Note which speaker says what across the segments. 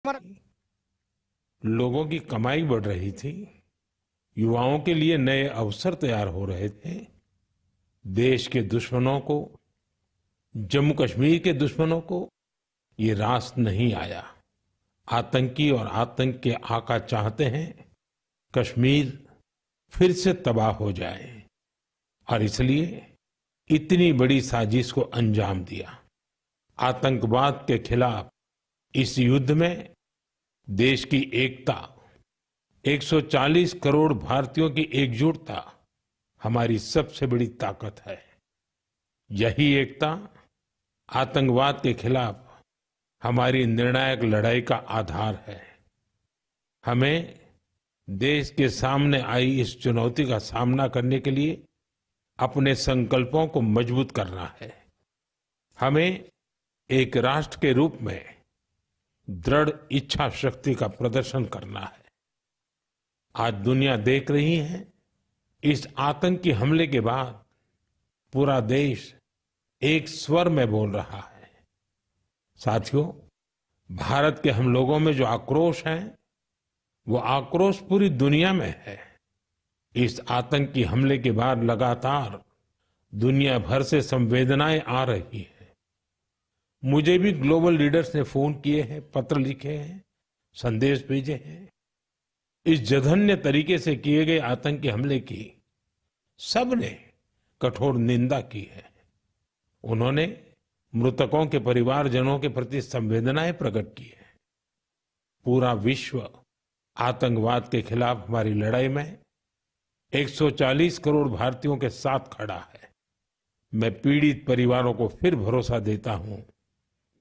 Speaker 1: हमारा
Speaker 2: लोगों की कमाई बढ़ रही थी, युवाओं के लिए नए अवसर तैयार हो रहे थे। देश के दुश्मनों को, जम्मू कश्मीर के दुश्मनों को ये रास नहीं आया। आतंकी और आतंक के आका चाहते हैं कश्मीर फिर से तबाह हो जाए और इसलिए इतनी बड़ी साजिश को अंजाम दिया। आतंकवाद के खिलाफ इस युद्ध में देश की एकता, 140 करोड़ भारतीयों की एकजुटता हमारी सबसे बड़ी ताकत है। यही एकता आतंकवाद के खिलाफ हमारी निर्णायक लड़ाई का आधार है। हमें देश के सामने आई इस चुनौती का सामना करने के लिए अपने संकल्पों को मजबूत करना है। हमें एक राष्ट्र के रूप में दृढ़ इच्छा शक्ति का प्रदर्शन करना है। आज दुनिया देख रही है, इस आतंकी हमले के बाद पूरा देश एक स्वर में बोल रहा है। साथियों, भारत के हम लोगों में जो आक्रोश है, वो आक्रोश पूरी दुनिया में है। इस आतंकी हमले के बाद लगातार दुनिया भर से संवेदनाएं आ रही हैं। मुझे भी ग्लोबल लीडर्स ने फोन किए हैं, पत्र लिखे हैं, संदेश भेजे हैं। इस जघन्य तरीके से किए गए आतंकी हमले की सबने कठोर निंदा की है। उन्होंने मृतकों के परिवारजनों के प्रति संवेदनाएं प्रकट की है। पूरा विश्व आतंकवाद के खिलाफ हमारी लड़ाई में 140 करोड़ भारतीयों के साथ खड़ा है। मैं पीड़ित परिवारों को फिर भरोसा देता हूं,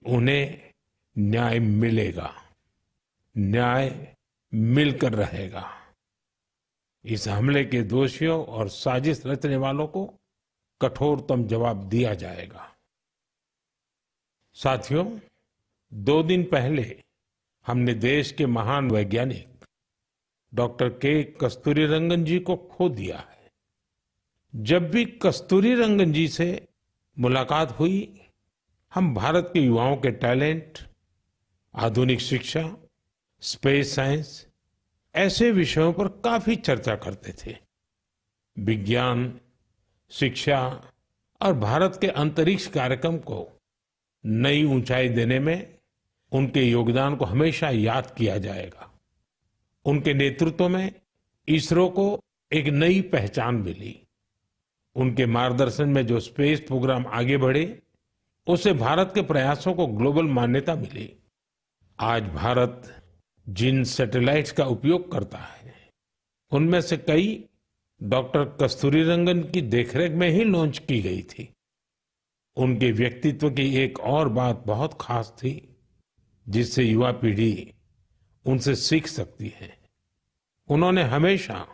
Speaker 2: उन्हें न्याय मिलेगा, न्याय मिलकर रहेगा। इस हमले के दोषियों और साजिश रचने वालों को कठोरतम जवाब दिया जाएगा। साथियों, 2 दिन पहले हमने देश के महान वैज्ञानिक डॉक्टर के कस्तूरीरंगन जी को खो दिया है। जब भी कस्तूरीरंगन जी से मुलाकात हुई, हम भारत के युवाओं के टैलेंट, आधुनिक शिक्षा, स्पेस साइंस ऐसे विषयों पर काफी चर्चा करते थे। विज्ञान, शिक्षा और भारत के अंतरिक्ष कार्यक्रम को नई ऊंचाई देने में उनके योगदान को हमेशा याद किया जाएगा। उनके नेतृत्व में इसरो को एक नई पहचान मिली। उनके मार्गदर्शन में जो स्पेस प्रोग्राम आगे बढ़े, उससे भारत के प्रयासों को ग्लोबल मान्यता मिली। आज भारत जिन सैटेलाइट्स का उपयोग करता है, उनमें से कई डॉक्टर कस्तूरीरंगन की देखरेख में ही लॉन्च की गई थी। उनके व्यक्तित्व की एक और बात बहुत खास थी, जिससे युवा पीढ़ी उनसे सीख सकती है। उन्होंने हमेशा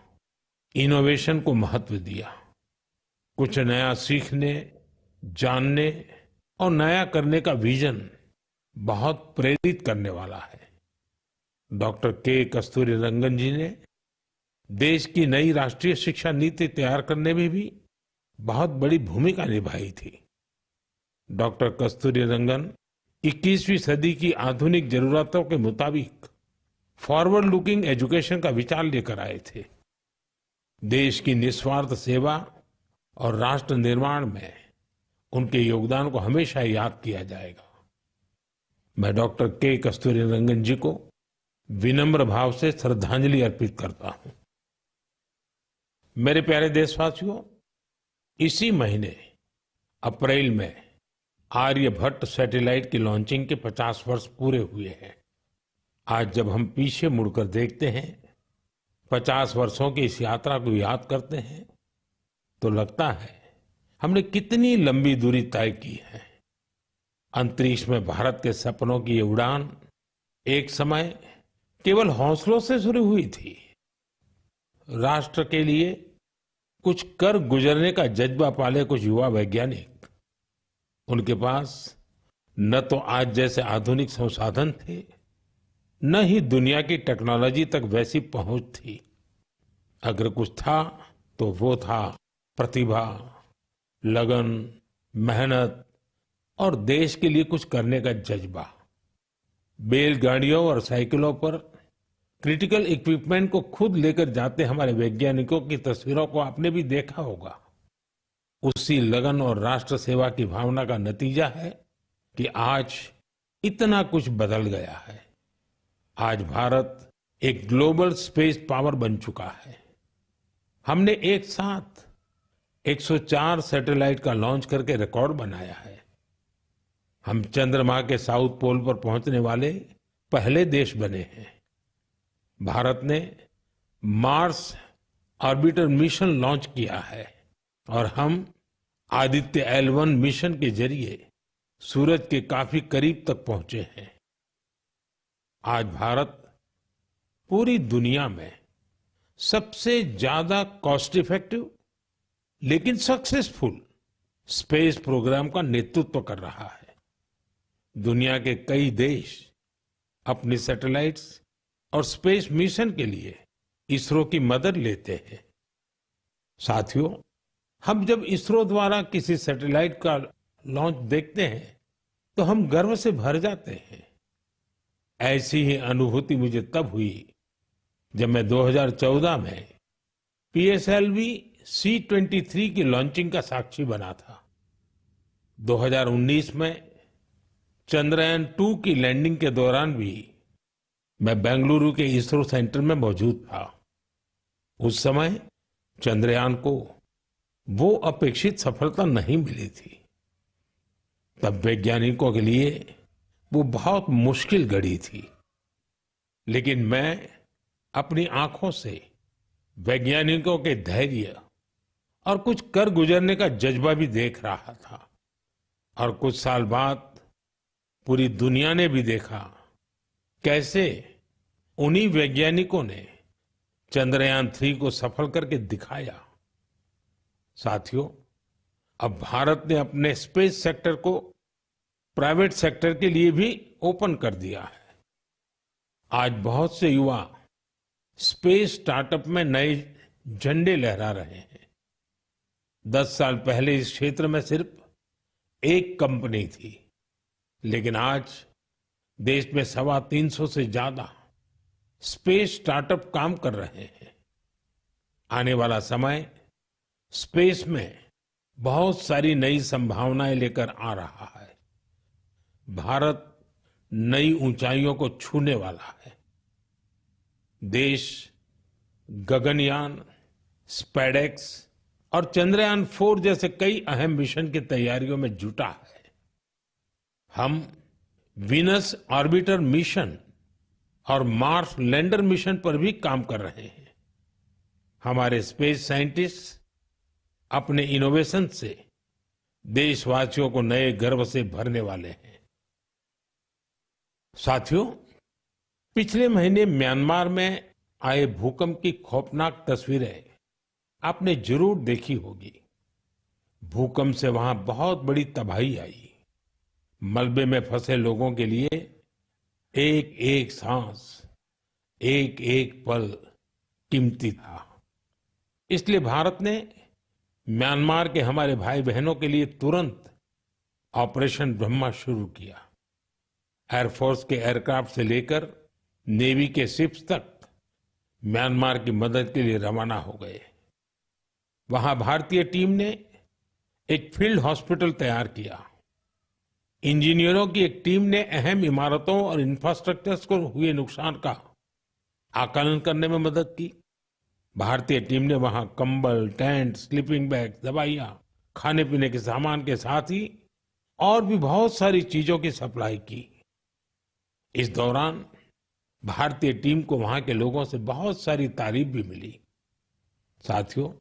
Speaker 2: इनोवेशन को महत्व दिया। कुछ नया सीखने, जानने और नया करने का विजन बहुत प्रेरित करने वाला है। डॉक्टर के कस्तूरीरंगन जी ने देश की नई राष्ट्रीय शिक्षा नीति तैयार करने में भी बहुत बड़ी भूमिका निभाई थी। डॉक्टर कस्तूरीरंगन 21वीं सदी की आधुनिक जरूरतों के मुताबिक फॉरवर्ड लुकिंग एजुकेशन का विचार लेकर आए थे। देश की निस्वार्थ सेवा और राष्ट्र निर्माण में उनके योगदान को हमेशा याद किया जाएगा। मैं डॉक्टर के कस्तूरीरंगन जी को विनम्र भाव से श्रद्धांजलि अर्पित करता हूं। मेरे प्यारे देशवासियों, इसी महीने अप्रैल में आर्यभट्ट सैटेलाइट की लॉन्चिंग के 50 वर्ष पूरे हुए हैं। आज जब हम पीछे मुड़कर देखते हैं, 50 वर्षों की इस यात्रा को याद करते हैं, तो लगता है हमने कितनी लंबी दूरी तय की है। अंतरिक्ष में भारत के सपनों की ये उड़ान एक समय केवल हौसलों से शुरू हुई थी। राष्ट्र के लिए कुछ कर गुजरने का जज्बा पाले कुछ युवा वैज्ञानिक, उनके पास न तो आज जैसे आधुनिक संसाधन थे, न ही दुनिया की टेक्नोलॉजी तक वैसी पहुंच थी। अगर कुछ था तो वो था प्रतिभा, लगन, मेहनत और देश के लिए कुछ करने का जज्बा। बैलगाड़ियों और साइकिलों पर क्रिटिकल इक्विपमेंट को खुद लेकर जाते हमारे वैज्ञानिकों की तस्वीरों को आपने भी देखा होगा। उसी लगन और राष्ट्र सेवा की भावना का नतीजा है कि आज इतना कुछ बदल गया है। आज भारत एक ग्लोबल स्पेस पावर बन चुका है। हमने एक साथ 104 सैटेलाइट का लॉन्च करके रिकॉर्ड बनाया है। हम चंद्रमा के साउथ पोल पर पहुंचने वाले पहले देश बने हैं। भारत ने मार्स ऑर्बिटर मिशन लॉन्च किया है और हम आदित्य L1 मिशन के जरिए सूरज के काफी करीब तक पहुंचे हैं। आज भारत पूरी दुनिया में सबसे ज्यादा कॉस्ट इफेक्टिव लेकिन सक्सेसफुल स्पेस प्रोग्राम का नेतृत्व कर रहा है। दुनिया के कई देश अपनी सैटेलाइट्स और स्पेस मिशन के लिए इसरो की मदद लेते हैं। साथियों, हम जब इसरो द्वारा किसी सैटेलाइट का लॉन्च देखते हैं तो हम गर्व से भर जाते हैं। ऐसी ही अनुभूति मुझे तब हुई जब मैं 2014 में PSLV C-23 की लॉन्चिंग का साक्षी बना था। 2019 में चंद्रयान-2 की लैंडिंग के दौरान भी मैं बेंगलुरु के इसरो सेंटर में मौजूद था। उस समय चंद्रयान को वो अपेक्षित सफलता नहीं मिली थी। तब वैज्ञानिकों के लिए वो बहुत मुश्किल घड़ी थी, लेकिन मैं अपनी आंखों से वैज्ञानिकों के धैर्य और कुछ कर गुजरने का जज्बा भी देख रहा था। और कुछ साल बाद पूरी दुनिया ने भी देखा कैसे उन्हीं वैज्ञानिकों ने चंद्रयान-3 को सफल करके दिखाया। साथियों, अब भारत ने अपने स्पेस सेक्टर को प्राइवेट सेक्टर के लिए भी ओपन कर दिया है। आज बहुत से युवा स्पेस स्टार्टअप में नए झंडे लहरा रहे हैं। 10 साल पहले इस क्षेत्र में सिर्फ एक कंपनी थी, लेकिन आज देश में 350 से ज्यादा स्पेस स्टार्टअप काम कर रहे हैं। आने वाला समय स्पेस में बहुत सारी नई संभावनाएं लेकर आ रहा है। भारत नई ऊंचाइयों को छूने वाला है। देश गगनयान, स्पेडेक्स और चंद्रयान-4 जैसे कई अहम मिशन की तैयारियों में जुटा है। हम वीनस ऑर्बिटर मिशन और मार्स लैंडर मिशन पर भी काम कर रहे हैं। हमारे स्पेस साइंटिस्ट अपने इनोवेशन से देशवासियों को नए गर्व से भरने वाले हैं। साथियों, पिछले महीने म्यांमार में आए भूकंप की खौफनाक तस्वीरें आपने जरूर देखी होगी। भूकंप से वहां बहुत बड़ी तबाही आई। मलबे में फंसे लोगों के लिए एक एक सांस, एक एक पल कीमती था। इसलिए भारत ने म्यांमार के हमारे भाई बहनों के लिए तुरंत ऑपरेशन ब्रह्मा शुरू किया। एयरफोर्स के एयरक्राफ्ट से लेकर नेवी के शिप्स तक म्यांमार की मदद के लिए रवाना हो गए। वहां भारतीय टीम ने एक फील्ड हॉस्पिटल तैयार किया। इंजीनियरों की एक टीम ने अहम इमारतों और इंफ्रास्ट्रक्चर्स को हुए नुकसान का आकलन करने में मदद की। भारतीय टीम ने वहां कंबल, टेंट, स्लीपिंग बैग, दवाइयां, खाने पीने के सामान के साथ ही और भी बहुत सारी चीजों की सप्लाई की। इस दौरान भारतीय टीम को वहां के लोगों से बहुत सारी तारीफ भी मिली। साथियों,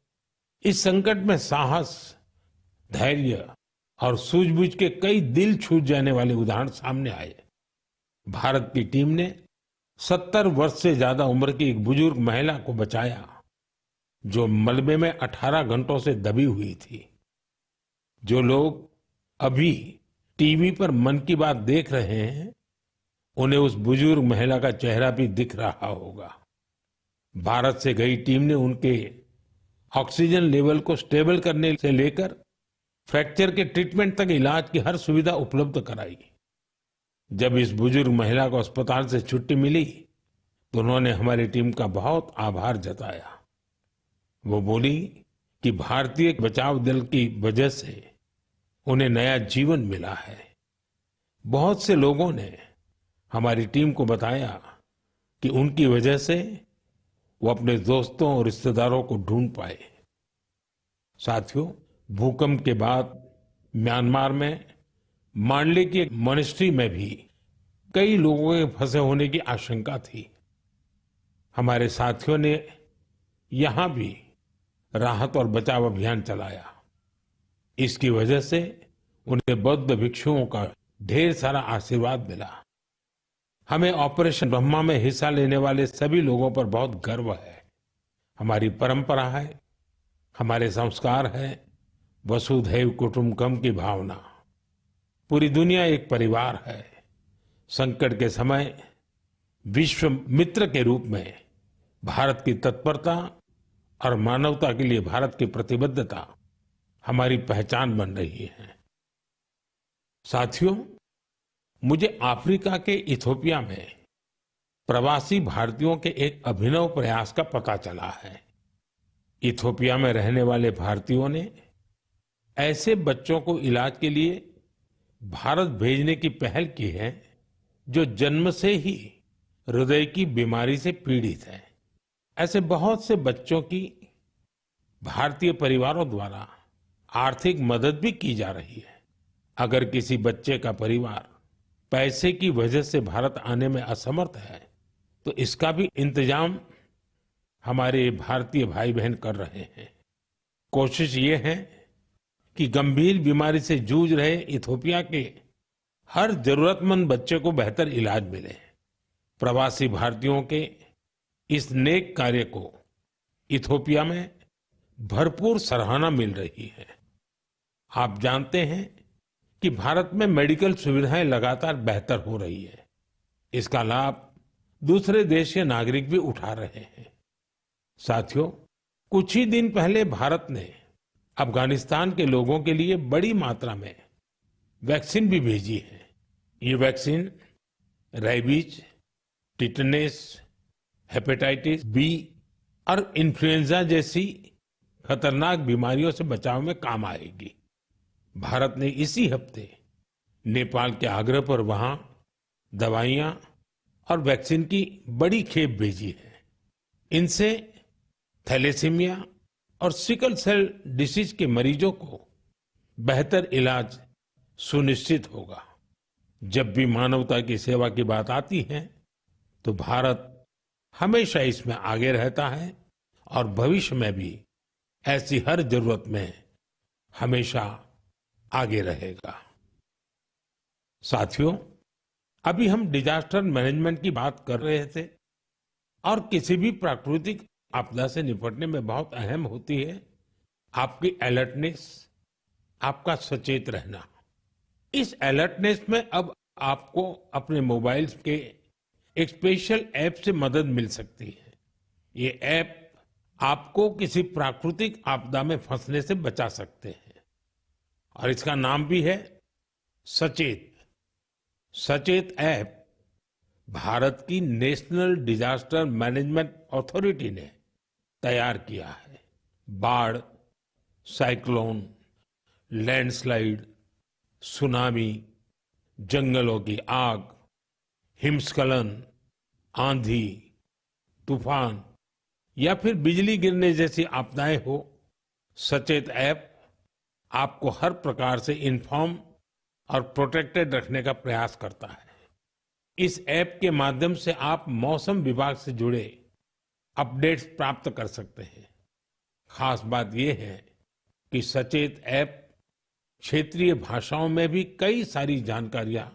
Speaker 2: इस संकट में साहस, धैर्य और सूझबूझ के कई दिल छू जाने वाले उदाहरण सामने आए। भारत की टीम ने 70 वर्ष से ज्यादा उम्र की एक बुजुर्ग महिला को बचाया, जो मलबे में 18 घंटों से दबी हुई थी। जो लोग अभी टीवी पर मन की बात देख रहे हैं, उन्हें उस बुजुर्ग महिला का चेहरा भी दिख रहा होगा। भारत से गई टीम ने उनके ऑक्सीजन लेवल को स्टेबल करने से लेकर फ्रैक्चर के ट्रीटमेंट तक इलाज की हर सुविधा उपलब्ध कराई। जब इस बुजुर्ग महिला को अस्पताल से छुट्टी मिली तो उन्होंने हमारी टीम का बहुत आभार जताया। वो बोली कि भारतीय बचाव दल की वजह से उन्हें नया जीवन मिला है। बहुत से लोगों ने हमारी टीम को बताया कि उनकी वजह से वो अपने दोस्तों और रिश्तेदारों को ढूंढ पाए। साथियों, भूकंप के बाद म्यांमार में मांडले की एक मॉनेस्ट्री में भी कई लोगों के फंसे होने की आशंका थी। हमारे साथियों ने यहां भी राहत और बचाव अभियान चलाया। इसकी वजह से उन्हें बौद्ध भिक्षुओं का ढेर सारा आशीर्वाद मिला। हमें ऑपरेशन ब्रह्मा में हिस्सा लेने वाले सभी लोगों पर बहुत गर्व है। हमारी परंपरा है, हमारे संस्कार है, वसुधैव कुटुंबकम की भावना। पूरी दुनिया एक परिवार है। संकट के समय विश्व मित्र के रूप में भारत की तत्परता और मानवता के लिए भारत की प्रतिबद्धता हमारी पहचान बन रही है। साथियों, मुझे अफ्रीका के इथियोपिया में प्रवासी भारतीयों के एक अभिनव प्रयास का पता चला है। इथियोपिया में रहने वाले भारतीयों ने ऐसे बच्चों को इलाज के लिए भारत भेजने की पहल की है जो जन्म से ही हृदय की बीमारी से पीड़ित हैं। ऐसे बहुत से बच्चों की भारतीय परिवारों द्वारा आर्थिक मदद भी की जा रही है। अगर किसी बच्चे का परिवार पैसे की वजह से भारत आने में असमर्थ है तो इसका भी इंतजाम हमारे भारतीय भाई बहन कर रहे हैं। कोशिश ये है कि गंभीर बीमारी से जूझ रहे इथियोपिया के हर जरूरतमंद बच्चे को बेहतर इलाज मिले। प्रवासी भारतीयों के इस नेक कार्य को इथियोपिया में भरपूर सराहना मिल रही है। आप जानते हैं कि भारत में मेडिकल सुविधाएं लगातार बेहतर हो रही है। इसका लाभ दूसरे देश के नागरिक भी उठा रहे हैं। साथियों, कुछ ही दिन पहले भारत ने अफगानिस्तान के लोगों के लिए बड़ी मात्रा में वैक्सीन भी भेजी है। ये vaccine rabies, tetanus, hepatitis B और इन्फ्लुएंजा जैसी खतरनाक बीमारियों से बचाव में काम आएगी। भारत ने इसी हफ्ते नेपाल के आग्रह पर वहां दवाइयां और वैक्सीन की बड़ी खेप भेजी है। इनसे थैलेसीमिया और सिकल सेल डिसीज के मरीजों को बेहतर इलाज सुनिश्चित होगा। जब भी मानवता की सेवा की बात आती है तो भारत हमेशा इसमें आगे रहता है और भविष्य में भी ऐसी हर जरूरत में हमेशा आगे रहेगा। साथियों, अभी हम डिजास्टर मैनेजमेंट की बात कर रहे थे और किसी भी प्राकृतिक आपदा से निपटने में बहुत अहम होती है आपकी अलर्टनेस, आपका सचेत रहना। इस अलर्टनेस में अब आपको अपने मोबाइल के एक स्पेशल ऐप से मदद मिल सकती है। ये ऐप आपको किसी प्राकृतिक आपदा में फंसने से बचा सकते हैं और इसका नाम भी है सचेत। सचेत ऐप भारत की नेशनल डिजास्टर मैनेजमेंट अथॉरिटी ने तैयार किया है। बाढ़, साइक्लोन, लैंडस्लाइड, सुनामी, जंगलों की आग, हिमस्खलन, आंधी, तूफान या फिर बिजली गिरने जैसी आपदाएं हो, सचेत ऐप आपको हर प्रकार से इन्फॉर्म और प्रोटेक्टेड रखने का प्रयास करता है। इस ऐप के माध्यम से आप मौसम विभाग से जुड़े अपडेट्स प्राप्त कर सकते हैं। खास बात यह है कि सचेत ऐप क्षेत्रीय भाषाओं में भी कई सारी जानकारियां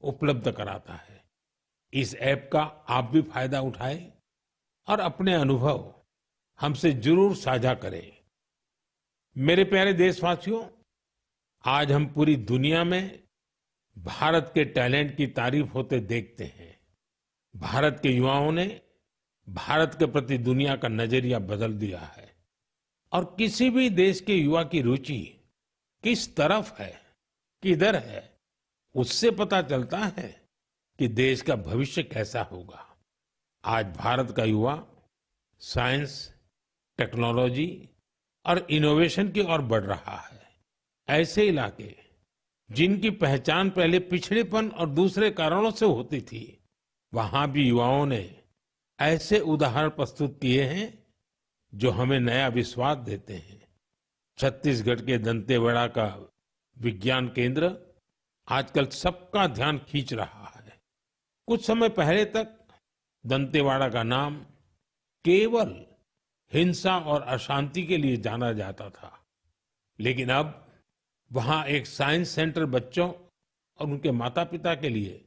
Speaker 2: उपलब्ध कराता है। इस ऐप का आप भी फायदा उठाएं और अपने अनुभव हमसे जरूर साझा करें। मेरे प्यारे देशवासियों, आज हम पूरी दुनिया में भारत के टैलेंट की तारीफ होते देखते हैं। भारत के युवाओं ने भारत के प्रति दुनिया का नजरिया बदल दिया है और किसी भी देश के युवा की रुचि किस तरफ है, किधर है, उससे पता चलता है कि देश का भविष्य कैसा होगा। आज भारत का युवा साइंस, टेक्नोलॉजी और इनोवेशन की ओर बढ़ रहा है। ऐसे इलाके जिनकी पहचान पहले पिछड़ेपन और दूसरे कारणों से होती थी, वहां भी युवाओं ने ऐसे उदाहरण प्रस्तुत किए हैं जो हमें नया विश्वास देते हैं। छत्तीसगढ़ के दंतेवाड़ा का विज्ञान केंद्र आजकल सबका ध्यान खींच रहा है। कुछ समय पहले तक दंतेवाड़ा का नाम केवल हिंसा और अशांति के लिए जाना जाता था, लेकिन अब वहां एक साइंस सेंटर बच्चों और उनके माता पिता के लिए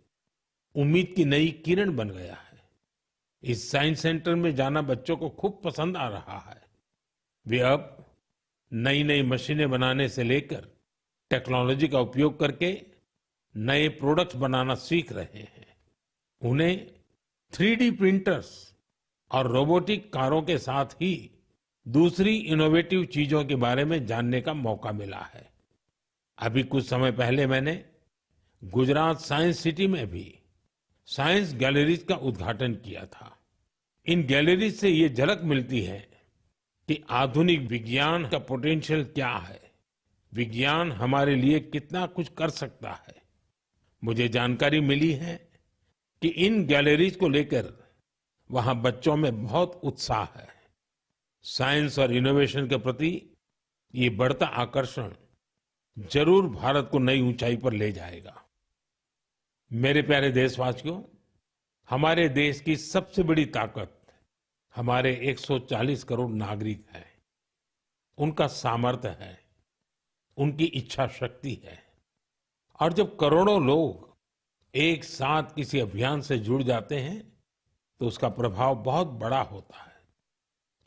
Speaker 2: उम्मीद की नई किरण बन गया है। इस साइंस सेंटर में जाना बच्चों को खूब पसंद आ रहा है। वे अब नई नई मशीनें बनाने से लेकर टेक्नोलॉजी का उपयोग करके नए प्रोडक्ट्स बनाना सीख रहे हैं। उन्हें 3D प्रिंटर्स और रोबोटिक कारों के साथ ही दूसरी इनोवेटिव चीजों के बारे में जानने का मौका मिला है। अभी कुछ समय पहले मैंने गुजरात साइंस सिटी में भी साइंस गैलरीज का उद्घाटन किया था। इन गैलरीज से ये झलक मिलती है कि आधुनिक विज्ञान का पोटेंशियल क्या है, विज्ञान हमारे लिए कितना कुछ कर सकता है। मुझे जानकारी मिली है कि इन गैलरीज को लेकर वहां बच्चों में बहुत उत्साह है। साइंस और इनोवेशन के प्रति ये बढ़ता आकर्षण जरूर भारत को नई ऊंचाई पर ले जाएगा। मेरे प्यारे देशवासियों, हमारे देश की सबसे बड़ी ताकत हमारे 140 करोड़ नागरिक हैं। उनका सामर्थ्य है, उनकी इच्छा शक्ति है। और जब करोड़ों लोग एक साथ किसी अभियान से जुड़ जाते हैं तो उसका प्रभाव बहुत बड़ा होता है।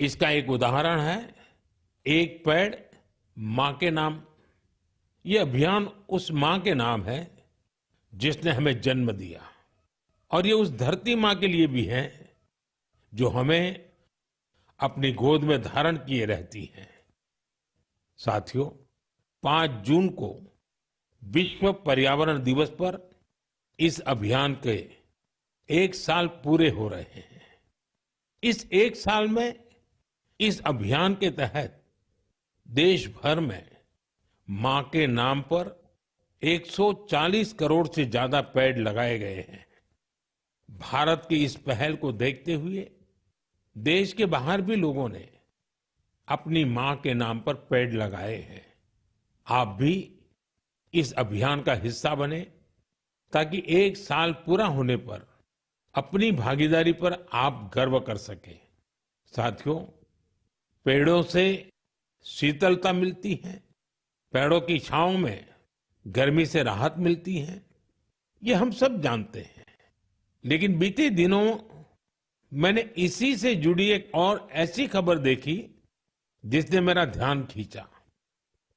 Speaker 2: इसका एक उदाहरण है एक पेड़ मां के नाम। ये अभियान उस मां के नाम है जिसने हमें जन्म दिया, और ये उस धरती मां के लिए भी है जो हमें अपनी गोद में धारण किए रहती है। साथियों, 5 जून को विश्व पर्यावरण दिवस पर इस अभियान के 1 साल पूरे हो रहे हैं। इस 1 साल में इस अभियान के तहत देश भर में मां के नाम पर 140 करोड़ से ज्यादा पेड़ लगाए गए हैं। भारत की इस पहल को देखते हुए देश के बाहर भी लोगों ने अपनी मां के नाम पर पेड़ लगाए हैं। आप भी इस अभियान का हिस्सा बने ताकि 1 साल पूरा होने पर अपनी भागीदारी पर आप गर्व कर सकें। साथियों, पेड़ों से शीतलता मिलती है, पेड़ों की छांव में गर्मी से राहत मिलती है, ये हम सब जानते हैं। लेकिन बीते दिनों मैंने इसी से जुड़ी एक और ऐसी खबर देखी जिसने मेरा ध्यान खींचा।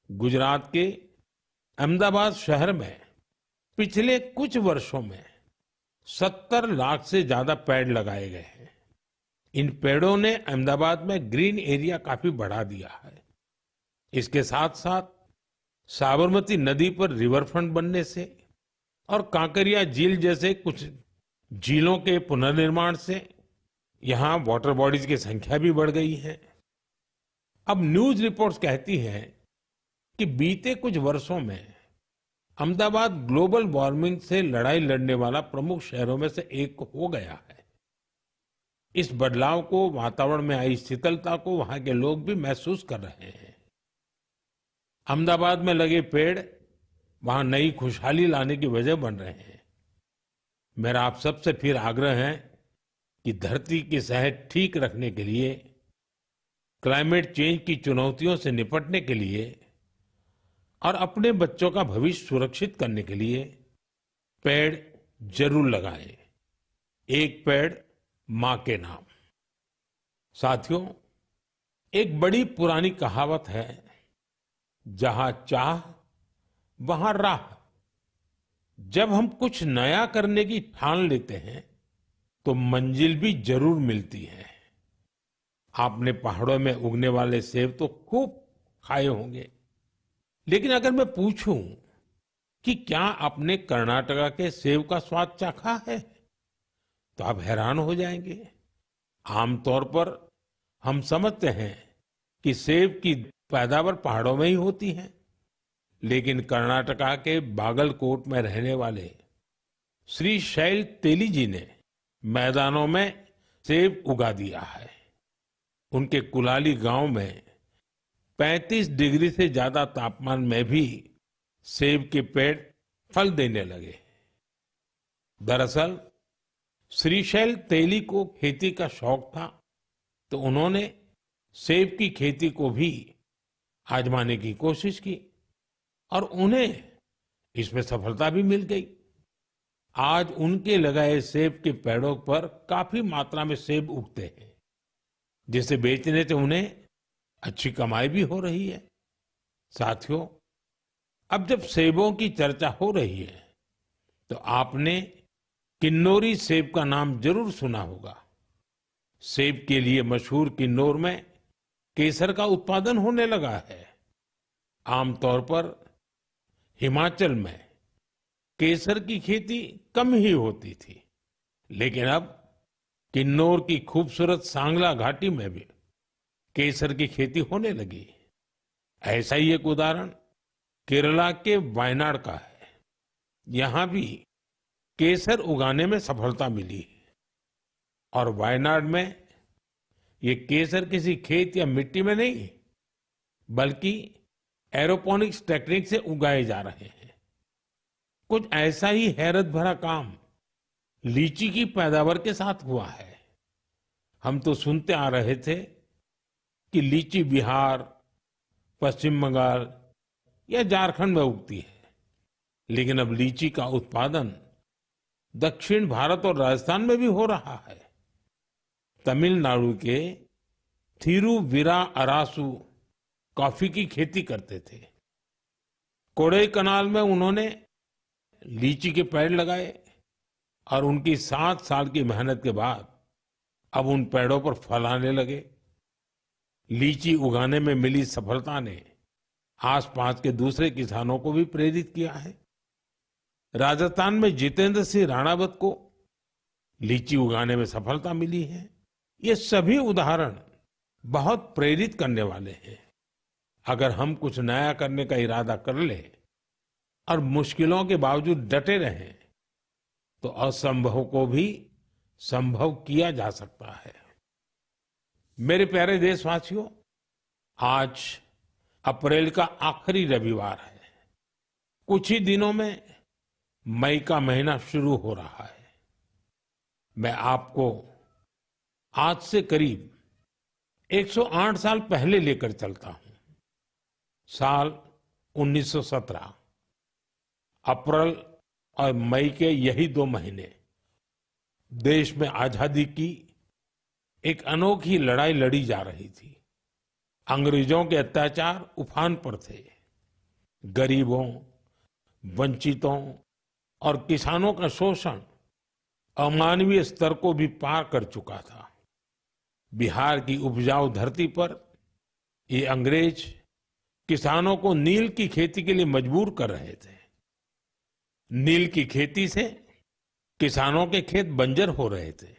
Speaker 2: गुजरात के अहमदाबाद शहर में पिछले कुछ वर्षों में 70 लाख से ज्यादा पेड़ लगाए गए हैं। इन पेड़ों ने अहमदाबाद में ग्रीन एरिया काफी बढ़ा दिया है। इसके साथ साथ साबरमती नदी पर रिवरफ्रंट बनने से और कांकरिया झील जैसे कुछ झीलों के पुनर्निर्माण से यहाँ वाटर बॉडीज की संख्या भी बढ़ गई है। अब न्यूज रिपोर्ट्स कहती हैं कि बीते कुछ वर्षों में अहमदाबाद ग्लोबल वार्मिंग से लड़ाई लड़ने वाला प्रमुख शहरों में से एक हो गया है। इस बदलाव को, वातावरण में आई शीतलता को वहां के लोग भी महसूस कर रहे हैं। अहमदाबाद में लगे पेड़ वहां नई खुशहाली लाने की वजह बन रहे हैं। मेरा आप सबसे फिर आग्रह है कि धरती की सेहत ठीक रखने के लिए, क्लाइमेट चेंज की चुनौतियों से निपटने के लिए और अपने बच्चों का भविष्य सुरक्षित करने के लिए पेड़ जरूर लगाएं। एक पेड़ मां के नाम। साथियों, एक बड़ी पुरानी कहावत है, जहां चाह वहां राह। जब हम कुछ नया करने की ठान लेते हैं तो मंजिल भी जरूर मिलती है। आपने पहाड़ों में उगने वाले सेब तो खूब खाए होंगे, लेकिन अगर मैं पूछूं कि क्या आपने कर्नाटका के सेब का स्वाद चाखा है? तो आप हैरान हो जाएंगे। आमतौर पर हम समझते हैं कि सेब की पैदावार पहाड़ों में ही होती है, लेकिन कर्नाटका के बागलकोट में रहने वाले श्री शैल तेली जी ने मैदानों में सेब उगा दिया है। उनके कुलाली गांव में 35 डिग्री से ज्यादा तापमान में भी सेब के पेड़ फल देने लगे। दरअसल श्रीशैल तेली को खेती का शौक था, तो उन्होंने सेब की खेती को भी आजमाने की कोशिश की और उन्हें इसमें सफलता भी मिल गई। आज उनके लगाए सेब के पेड़ों पर काफी मात्रा में सेब उगते हैं, जिसे बेचने से उन्हें अच्छी कमाई भी हो रही है। साथियों, अब जब सेबों की चर्चा हो रही है, तो आपने किन्नौरी सेब का नाम जरूर सुना होगा। सेब के लिए मशहूर किन्नौर में केसर का उत्पादन होने लगा है। आमतौर पर हिमाचल में केसर की खेती कम ही होती थी, लेकिन अब किन्नौर की खूबसूरत सांगला घाटी में भी केसर की खेती होने लगी। ऐसा ही एक उदाहरण केरला के वायनाड का है। यहाँ भी केसर उगाने में सफलता मिली और वायनाड में ये केसर किसी खेत या मिट्टी में नहीं, बल्कि एरोपोनिक्स टेक्निक से उगाए जा रहे हैं। कुछ ऐसा ही हैरत भरा काम लीची की पैदावार के साथ हुआ है। हम तो सुनते आ रहे थे कि लीची बिहार, पश्चिम बंगाल या झारखंड में उगती है, लेकिन अब लीची का उत्पादन दक्षिण भारत और राजस्थान में भी हो रहा है। तमिलनाडु के थिरुविरा अरासू कॉफी की खेती करते थे। कोडाईकनाल में उन्होंने लीची के पेड़ लगाए और उनकी 7 साल की मेहनत के बाद अब उन पेड़ों पर फल आने लगे। लीची उगाने में मिली सफलता ने आसपास के दूसरे किसानों को भी प्रेरित किया है। राजस्थान में जितेंद्र सिंह राणावत को लीची उगाने में सफलता मिली है। ये सभी उदाहरण बहुत प्रेरित करने वाले हैं। अगर हम कुछ नया करने का इरादा कर ले और मुश्किलों के बावजूद डटे रहें, तो असंभव को भी संभव किया जा सकता है। मेरे प्यारे देशवासियों, आज अप्रैल का आखिरी रविवार है। कुछ ही दिनों में मई का महीना शुरू हो रहा है। मैं आपको आज से करीब 108 साल पहले लेकर चलता हूं। साल 1917। अप्रैल और मई के यही 2 महीने देश में आजादी की एक अनोखी लड़ाई लड़ी जा रही थी। अंग्रेजों के अत्याचार उफान पर थे। गरीबों, वंचितों और किसानों का शोषण अमानवीय स्तर को भी पार कर चुका था। बिहार की उपजाऊ धरती पर ये अंग्रेज किसानों को नील की खेती के लिए मजबूर कर रहे थे। नील की खेती से किसानों के खेत बंजर हो रहे थे,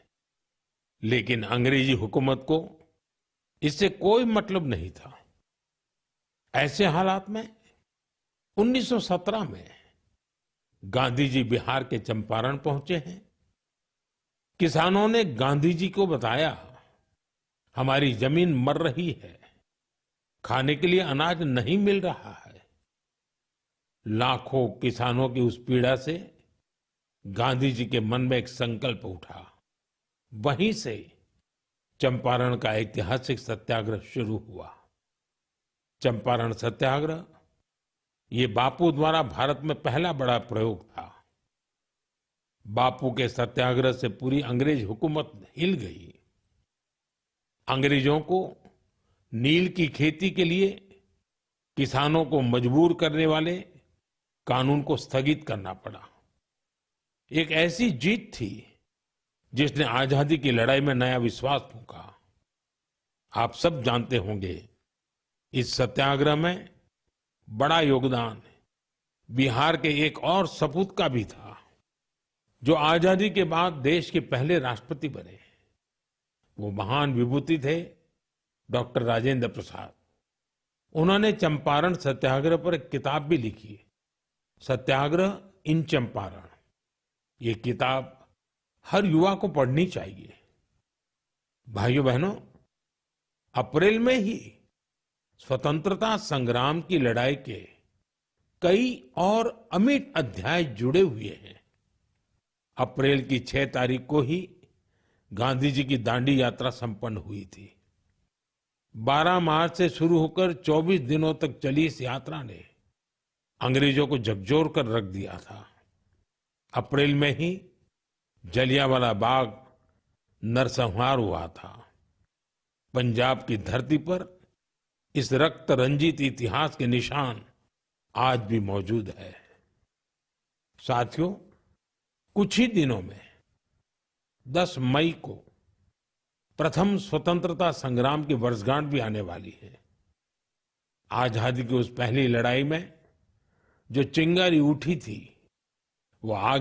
Speaker 2: लेकिन अंग्रेजी हुकूमत को इससे कोई मतलब नहीं था। ऐसे हालात में 1917 में गांधी जी बिहार के चंपारण पहुंचे हैं। किसानों ने गांधी जी को बताया, हमारी जमीन मर रही है, खाने के लिए अनाज नहीं मिल रहा है। लाखों किसानों की उस पीड़ा से गांधी जी के मन में एक संकल्प उठा। वहीं से चंपारण का ऐतिहासिक सत्याग्रह शुरू हुआ। चंपारण सत्याग्रह ये बापू द्वारा भारत में पहला बड़ा प्रयोग था। बापू के सत्याग्रह से पूरी अंग्रेज हुकूमत हिल गई। अंग्रेजों को नील की खेती के लिए किसानों को मजबूर करने वाले कानून को स्थगित करना पड़ा। एक ऐसी जीत थी जिसने आजादी की लड़ाई में नया विश्वास फूंका। आप सब जानते होंगे, इस सत्याग्रह में बड़ा योगदान बिहार के एक और सपूत का भी था, जो आजादी के बाद देश के पहले राष्ट्रपति बने। वो महान विभूति थे डॉक्टर राजेंद्र प्रसाद। उन्होंने चंपारण सत्याग्रह पर एक किताब भी लिखी, सत्याग्रह इन चंपारण। ये किताब हर युवा को पढ़नी चाहिए। भाइयों बहनों, अप्रैल में ही स्वतंत्रता संग्राम की लड़ाई के कई और अमिट अध्याय जुड़े हुए हैं। अप्रैल की 6 तारीख को ही गांधी जी की दांडी यात्रा संपन्न हुई थी। 12 मार्च से शुरू होकर 24 दिनों तक चली इस यात्रा ने अंग्रेजों को झकझोर कर रख दिया था। अप्रैल में ही जलियांवाला बाग नरसंहार हुआ था। पंजाब की धरती पर इस रक्त रंजित इतिहास के निशान आज भी मौजूद है। साथियों, कुछ ही दिनों में 10 मई को प्रथम स्वतंत्रता संग्राम की वर्षगांठ भी आने वाली है। आजादी की उस पहली लड़ाई में जो चिंगारी उठी थी, वो आगे